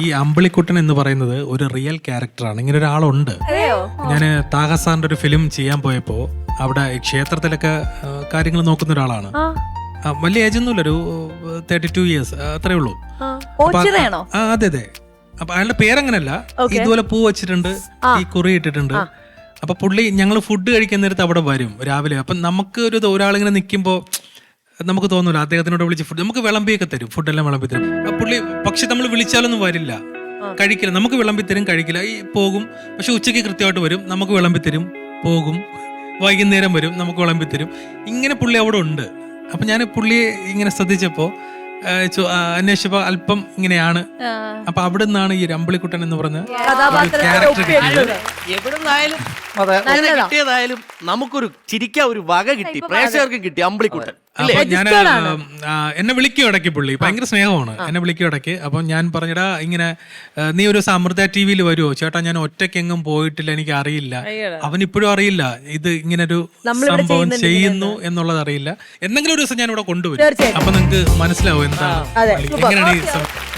ഈ അമ്പിളിക്കുട്ടൻ എന്ന് പറയുന്നത് ഒരു റിയൽ ക്യാരക്ടറാണ്. ഇങ്ങനെ ഒരാളുണ്ട്. ഞാൻ താഹസാറിന്റെ ഒരു ഫിലിം ചെയ്യാൻ പോയപ്പോ അവിടെ ക്ഷേത്രത്തിലൊക്കെ കാര്യങ്ങൾ നോക്കുന്ന ഒരാളാണ്. വലിയ ഏജ് ഒന്നുമില്ല, ഒരു 32 years അത്രേ ഉള്ളൂ. അതെ അതെ. അപ്പൊ അയാളുടെ പേരങ്ങനല്ല, ഇതുപോലെ പൂ വെച്ചിട്ടുണ്ട്, ഈ കുറി ഇട്ടിട്ടുണ്ട്. അപ്പൊ പുള്ളി ഞങ്ങൾ ഫുഡ് കഴിക്കുന്ന നേരത്ത് അവിടെ വരും രാവിലെ. അപ്പൊ നമുക്ക് ഒരാളിങ്ങനെ നിൽക്കുമ്പോ നമുക്ക് തോന്നൂല, അദ്ദേഹത്തിനോട് വിളിച്ച് ഫുഡ് നമുക്ക് വിളമ്പിയൊക്കെ തരും, ഫുഡെല്ലാം വിളമ്പി തരും. പുള്ളി പക്ഷെ നമ്മൾ വിളിച്ചാലൊന്നും വരില്ല, കഴിക്കില്ല. നമുക്ക് വിളമ്പി തരും, കഴിക്കില്ല, ഈ പോകും. പക്ഷെ ഉച്ചയ്ക്ക് കൃത്യമായിട്ട് വരും, നമുക്ക് വിളമ്പി തരും, പോകും. വൈകുന്നേരം വരും, നമുക്ക് വിളമ്പി തരും. ഇങ്ങനെ പുള്ളി അവിടെ ഉണ്ട്. അപ്പൊ ഞാൻ പുള്ളിയെ ഇങ്ങനെ ശ്രദ്ധിച്ചപ്പോ അന്വേഷിച്ചപ്പോ അല്പം ഇങ്ങനെയാണ്. അപ്പൊ അവിടെ നിന്നാണ് ഈ അമ്പിളിക്കുട്ടൻ എന്ന് പറഞ്ഞ ക്യാരക്ടർ കിട്ടിയത്. എവിടുന്നായാലും കിട്ടിയതായാലും നമുക്കൊരു ചിരിക്കാൻ ഒരു വക കിട്ടി, പ്രേക്ഷകർക്ക് കിട്ടി അമ്പിളിക്കുട്ടൻ. ഞാൻ എന്നെ വിളിക്കും ഇടയ്ക്ക്, പുള്ളി ഭയങ്കര സ്നേഹമാണ്, എന്നെ വിളിക്കും ഇടയ്ക്ക്. അപ്പൊ ഞാൻ പറഞ്ഞടാ ഇങ്ങനെ നീ ഒരു അമൃത ടിവിയിൽ വരുമോ ചേട്ടാ, ഞാൻ ഒറ്റയ്ക്ക് എങ്ങും പോയിട്ടില്ല, എനിക്ക് അറിയില്ല. അവൻ ഇപ്പോഴും അറിയില്ല ഇത് ഇങ്ങനൊരു സംഭവം ചെയ്യുന്നു എന്നുള്ളത് അറിയില്ല. എന്തെങ്കിലും ഒരു ദിവസം ഞാൻ ഇവിടെ കൊണ്ടുവരും, അപ്പൊ നിങ്ങക്ക് മനസ്സിലാവും എന്താണ് എങ്ങനെയാണ് ഈ